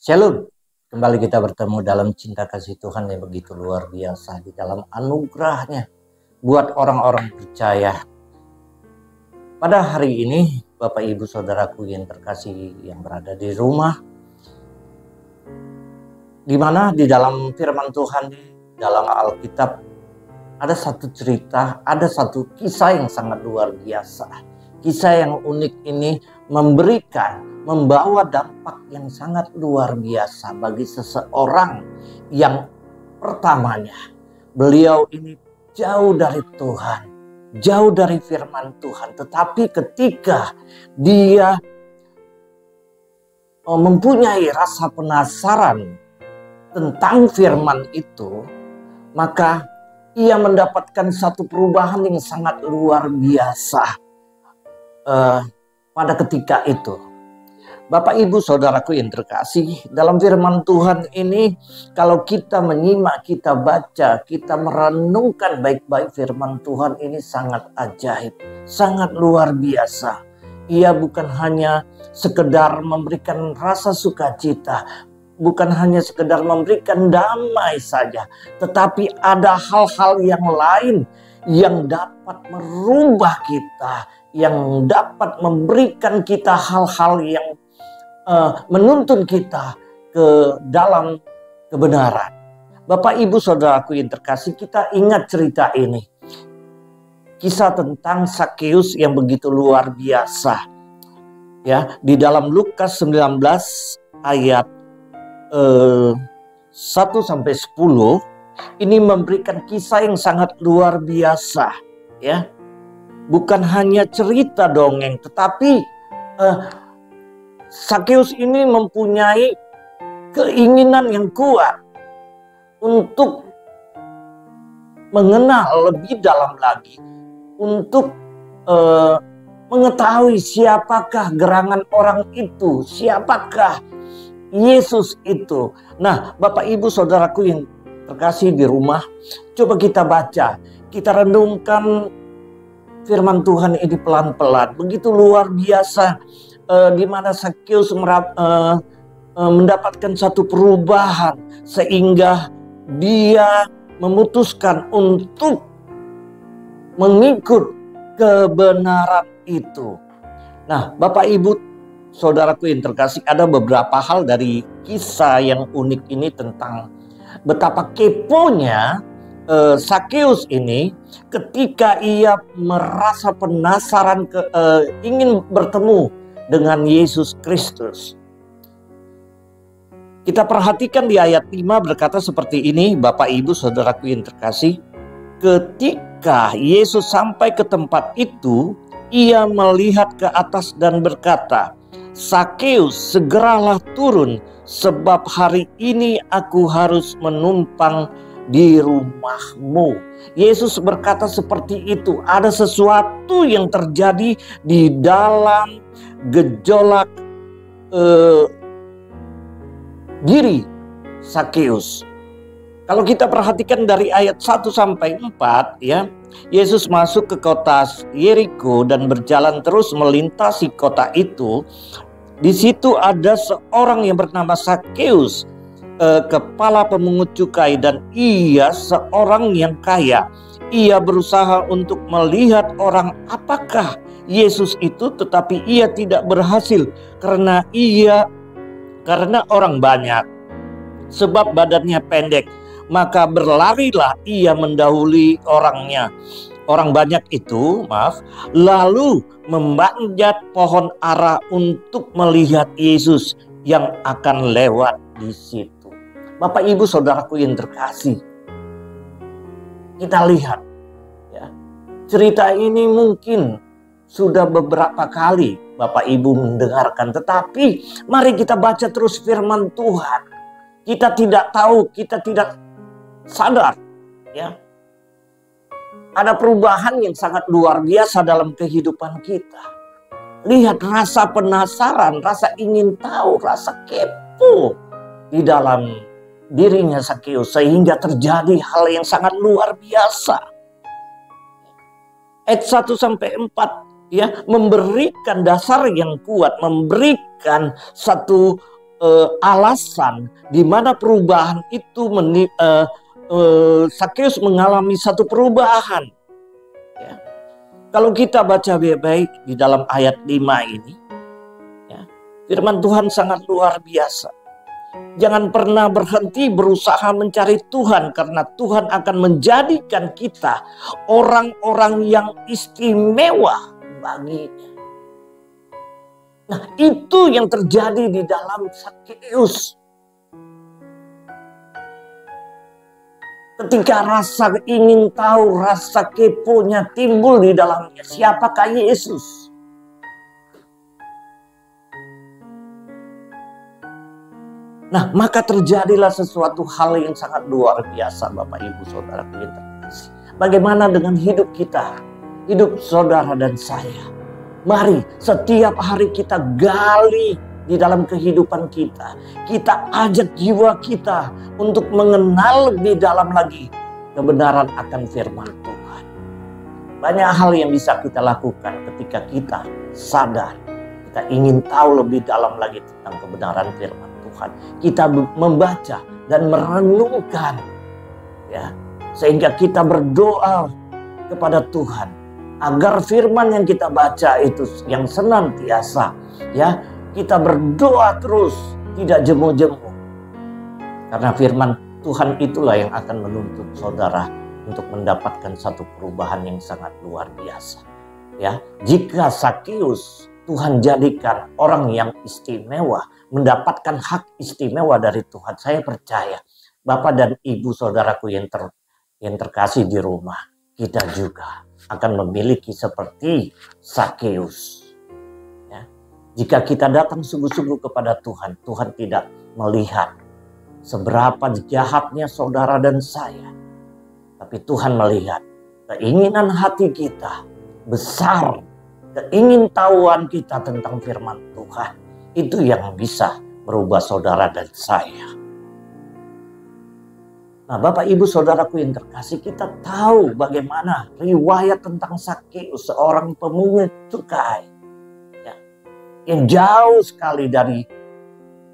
Shalom, kembali kita bertemu dalam cinta kasih Tuhan yang begitu luar biasa di dalam anugerahnya buat orang-orang percaya. Pada hari ini, Bapak Ibu Saudaraku yang terkasih yang berada di rumah, di mana di dalam firman Tuhan, dalam Alkitab, ada satu cerita, ada satu kisah yang sangat luar biasa. Kisah yang unik ini membawa dampak yang sangat luar biasa bagi seseorang yang pertamanya beliau ini jauh dari Tuhan, jauh dari firman Tuhan. Tetapi ketika dia mempunyai rasa penasaran tentang firman itu, maka ia mendapatkan satu perubahan yang sangat luar biasa pada ketika itu. Bapak Ibu Saudaraku yang terkasih, dalam firman Tuhan ini kalau kita menyimak, kita baca, kita merenungkan baik-baik firman Tuhan ini sangat ajaib, sangat luar biasa. Ia bukan hanya sekedar memberikan rasa sukacita, bukan hanya sekedar memberikan damai saja, tetapi ada hal-hal yang lain yang dapat merubah kita, yang dapat memberikan kita hal-hal yang menuntun kita ke dalam kebenaran. Bapak Ibu Saudaraku yang terkasih, kita ingat cerita ini. Kisah tentang Sakeus yang begitu luar biasa. Ya, di dalam Lukas 19 ayat 1 sampai 10 ini memberikan kisah yang sangat luar biasa, ya. Bukan hanya cerita dongeng, tetapi Sakeus ini mempunyai keinginan yang kuat untuk mengenal lebih dalam lagi, untuk mengetahui siapakah gerangan orang itu, siapakah Yesus itu. Nah, Bapak Ibu Saudaraku yang terkasih di rumah, coba kita baca, kita renungkan firman Tuhan ini pelan-pelan. Begitu luar biasa, di mana Sakeus mendapatkan satu perubahan sehingga dia memutuskan untuk mengikut kebenaran itu. Nah, Bapak Ibu Saudaraku yang terkasih, ada beberapa hal dari kisah yang unik ini tentang betapa keponya Sakeus ini ketika ia merasa penasaran ingin bertemu dengan Yesus Kristus. Kita perhatikan di ayat 5 berkata seperti ini, Bapak Ibu Saudaraku yang terkasih. Ketika Yesus sampai ke tempat itu, ia melihat ke atas dan berkata, "Sakeus, segeralah turun, sebab hari ini aku harus menumpang di rumahmu." Yesus berkata seperti itu. Ada sesuatu yang terjadi di dalam gejolak diri Sakeus. Kalau kita perhatikan dari ayat 1 sampai 4, ya, Yesus masuk ke kota Yeriko dan berjalan terus melintasi kota itu. Di situ ada seorang yang bernama Sakeus, kepala pemungut cukai, dan ia seorang yang kaya. Ia berusaha untuk melihat orang apakah Yesus itu, tetapi ia tidak berhasil karena orang banyak, sebab badannya pendek. Maka berlarilah ia mendahului orang banyak itu, lalu memanjat pohon ara untuk melihat Yesus yang akan lewat di situ. Bapak Ibu Saudaraku yang terkasih, kita lihat, ya, cerita ini mungkin sudah beberapa kali Bapak Ibu mendengarkan, tetapi mari kita baca terus firman Tuhan. Kita tidak tahu, kita tidak sadar, ya, ada perubahan yang sangat luar biasa dalam kehidupan kita. Lihat rasa penasaran, rasa ingin tahu, rasa kepo di dalam dirinya Sakeus, sehingga terjadi hal yang sangat luar biasa. Ayat 1 sampai 4, ya, memberikan dasar yang kuat, memberikan satu alasan di mana perubahan itu Sakeus mengalami satu perubahan. Ya. Kalau kita baca baik-baik di dalam ayat 5 ini, ya, firman Tuhan sangat luar biasa. Jangan pernah berhenti berusaha mencari Tuhan, karena Tuhan akan menjadikan kita orang-orang yang istimewa baginya. Nah, itu yang terjadi di dalam Sakeus. Ketika rasa ingin tahu, rasa keponya timbul di dalamnya. Siapakah Yesus? Nah, maka terjadilah sesuatu hal yang sangat luar biasa, Bapak Ibu Saudara yang terkasih. Bagaimana dengan hidup kita? Hidup saudara dan saya. Mari setiap hari kita gali di dalam kehidupan kita. Kita ajak jiwa kita untuk mengenal lebih dalam lagi kebenaran akan firman Tuhan. Banyak hal yang bisa kita lakukan ketika kita sadar. Kita ingin tahu lebih dalam lagi tentang kebenaran firman Tuhan. Kita membaca dan merenungkan, ya, sehingga kita berdoa kepada Tuhan agar firman yang kita baca itu yang senantiasa, ya, kita berdoa terus, tidak jemu-jemu. Karena firman Tuhan itulah yang akan menuntut saudara untuk mendapatkan satu perubahan yang sangat luar biasa. Ya, jika Sakeus Tuhan jadikan orang yang istimewa, mendapatkan hak istimewa dari Tuhan, saya percaya Bapak dan Ibu saudaraku yang terkasih di rumah, kita juga akan memiliki seperti Sakeus. Ya. Jika kita datang sungguh-sungguh kepada Tuhan, Tuhan tidak melihat seberapa jahatnya saudara dan saya, tapi Tuhan melihat keinginan hati kita besar, keingintahuan kita tentang firman Tuhan. Itu yang bisa merubah saudara dan saya. Nah, Bapak Ibu saudaraku yang terkasih, kita tahu bagaimana riwayat tentang Sakeus, seorang pemungut cukai, ya, yang jauh sekali dari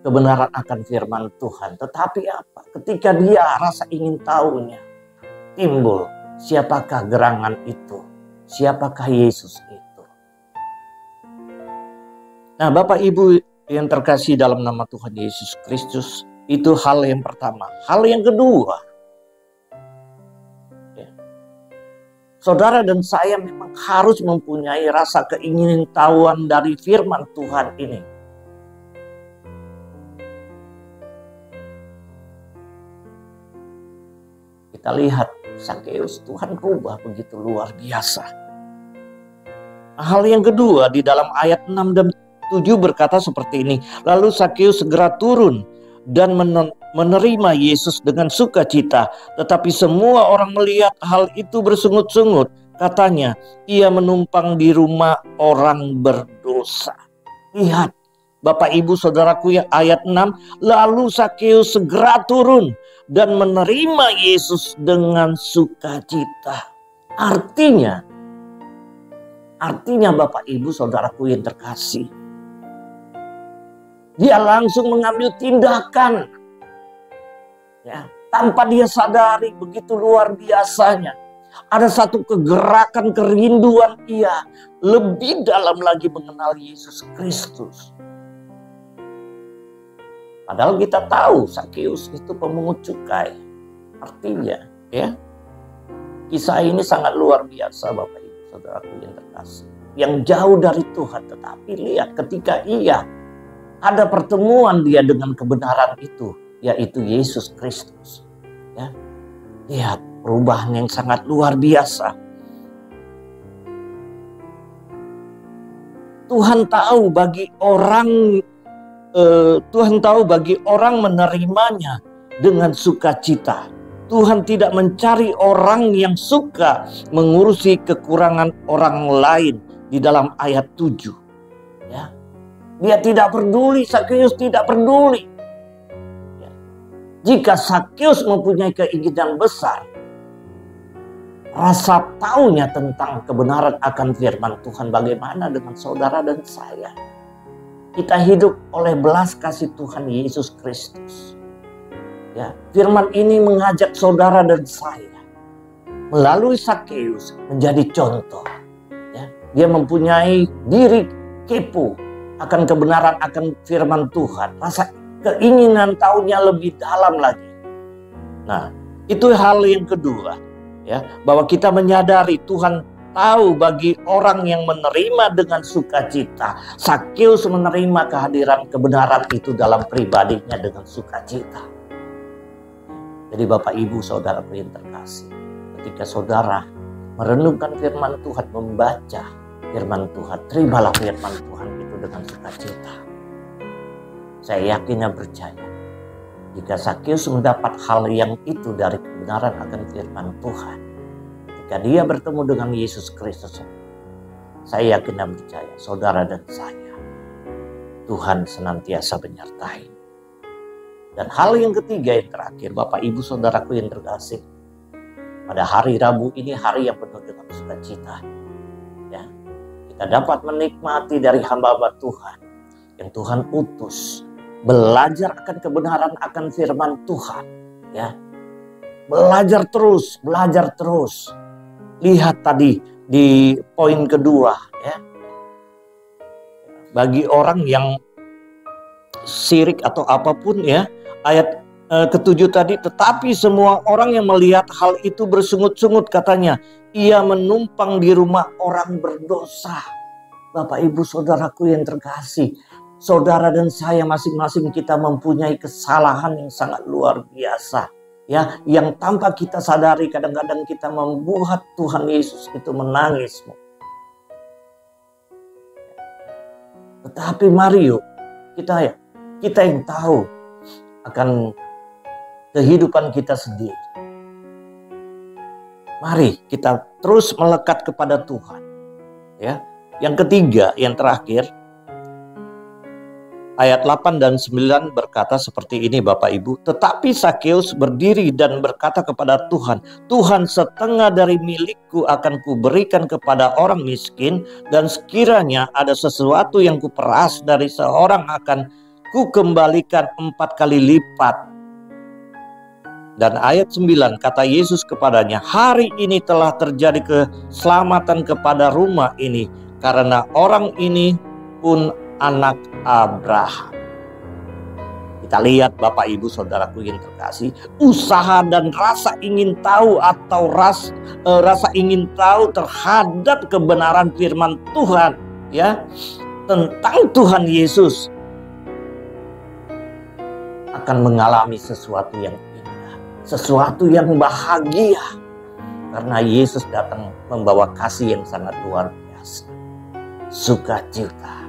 kebenaran akan firman Tuhan. Tetapi apa? Ketika dia rasa ingin tahunya, timbul siapakah gerangan itu, siapakah Yesus itu. Nah, Bapak Ibu yang terkasih dalam nama Tuhan Yesus Kristus, itu hal yang pertama. Hal yang kedua, ya, saudara dan saya memang harus mempunyai rasa keingintahuan dari firman Tuhan ini. Kita lihat Sakeus, Tuhan rubah begitu luar biasa. Hal yang kedua di dalam ayat 6 dan 7 berkata seperti ini. Lalu Sakeus segera turun dan menerima Yesus dengan sukacita. Tetapi semua orang melihat hal itu bersungut-sungut. Katanya, ia menumpang di rumah orang berdosa. Lihat, Bapak Ibu saudaraku yang ayat 6. Lalu Sakeus segera turun dan menerima Yesus dengan sukacita. Artinya Bapak Ibu saudaraku yang terkasih, dia langsung mengambil tindakan, ya, tanpa dia sadari begitu luar biasanya. Ada satu kegerakan kerinduan ia lebih dalam lagi mengenal Yesus Kristus. Padahal kita tahu Sakeus itu pemungut cukai. Artinya, ya, kisah ini sangat luar biasa Bapak Ibu saudaraku yang terkasih. Yang jauh dari Tuhan, tetapi lihat ketika ia ada pertemuan dia dengan kebenaran itu, yaitu Yesus Kristus. Ya, lihat perubahan yang sangat luar biasa. Tuhan tahu bagi orang menerimanya dengan sukacita. Tuhan tidak mencari orang yang suka mengurusi kekurangan orang lain di dalam ayat 7. Ya. Dia tidak peduli, Sakeus tidak peduli. Ya. Jika Sakeus mempunyai keinginan besar, rasa taunya tentang kebenaran akan firman Tuhan, bagaimana dengan saudara dan saya? kita hidup oleh belas kasih Tuhan Yesus Kristus. Ya, firman ini mengajak saudara dan saya melalui Sakeus menjadi contoh. Ya, dia mempunyai diri kepo akan kebenaran, akan firman Tuhan. Rasa keinginan tahunya lebih dalam lagi. Nah, itu hal yang kedua. Ya, bahwa kita menyadari Tuhan tahu bagi orang yang menerima dengan sukacita. Sakeus menerima kehadiran kebenaran itu dalam pribadinya dengan sukacita. Jadi Bapak Ibu saudaraku yang terkasih, ketika saudara merenungkan firman Tuhan, membaca firman Tuhan, terimalah firman Tuhan itu dengan sukacita. Saya yakin dan percaya, jika Sakeus mendapat hal yang itu dari kebenaran akan firman Tuhan, ketika dia bertemu dengan Yesus Kristus, saya yakin dan percaya, saudara dan saya, Tuhan senantiasa menyertai. Dan hal yang ketiga yang terakhir, Bapak Ibu saudaraku yang terkasih, pada hari Rabu ini hari yang penuh dengan sukacita. Ya, kita dapat menikmati dari hamba-hamba Tuhan yang Tuhan utus, belajar akan kebenaran akan firman Tuhan. Ya, belajar terus. Lihat tadi di poin kedua, ya, bagi orang yang syirik atau apapun, ya, ayat ketujuh tadi, tetapi semua orang yang melihat hal itu bersungut-sungut, katanya, ia menumpang di rumah orang berdosa. Bapak Ibu saudaraku yang terkasih, saudara dan saya masing-masing kita mempunyai kesalahan yang sangat luar biasa. Ya, yang tanpa kita sadari kadang-kadang kita membuat Tuhan Yesus itu menangis. Tetapi mari yuk, kita yang tahu akan kehidupan kita sendiri. Mari kita terus melekat kepada Tuhan. Ya. Yang ketiga, yang terakhir, ayat 8 dan 9 berkata seperti ini Bapak Ibu. Tetapi Sakeus berdiri dan berkata kepada Tuhan, Tuhan, setengah dari milikku akan kuberikan kepada orang miskin, dan sekiranya ada sesuatu yang kuperas dari seorang akan ku kembalikan 4 kali lipat. Dan ayat 9 kata Yesus kepadanya, hari ini telah terjadi keselamatan kepada rumah ini, karena orang ini pun anak Abraham. Kita lihat Bapak Ibu saudaraku yang terkasih, usaha dan rasa ingin tahu atau rasa ingin tahu terhadap kebenaran firman Tuhan, ya, tentang Tuhan Yesus, akan mengalami sesuatu yang indah, sesuatu yang bahagia, karena Yesus datang membawa kasih yang sangat luar biasa, sukacita,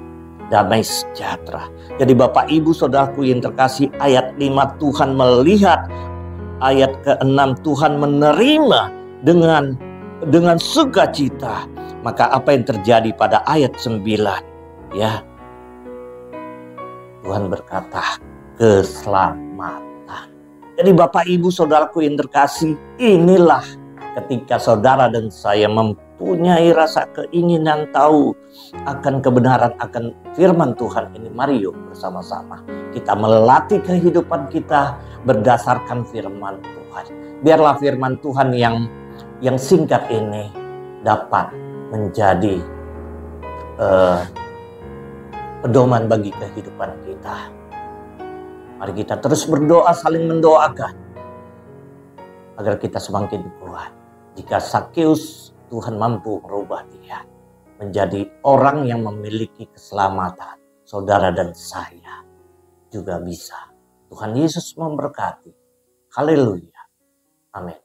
damai sejahtera. Jadi Bapak Ibu saudaraku yang terkasih, ayat 5 Tuhan melihat, ayat ke-6 Tuhan menerima dengan sukacita. Maka apa yang terjadi pada ayat 9? Ya, Tuhan berkata, keselamatan. Jadi Bapak Ibu saudaraku yang terkasih, inilah ketika saudara dan saya mempunyai rasa keinginan tahu akan kebenaran akan firman Tuhan ini. Mari yuk bersama-sama kita melatih kehidupan kita berdasarkan firman Tuhan. Biarlah firman Tuhan yang singkat ini dapat menjadi pedoman bagi kehidupan kita. Mari kita terus berdoa, saling mendoakan, agar kita semakin kuat. Jika Sakeus, Tuhan mampu merubah dia menjadi orang yang memiliki keselamatan, saudara dan saya juga bisa. Tuhan Yesus memberkati. Haleluya. Amin.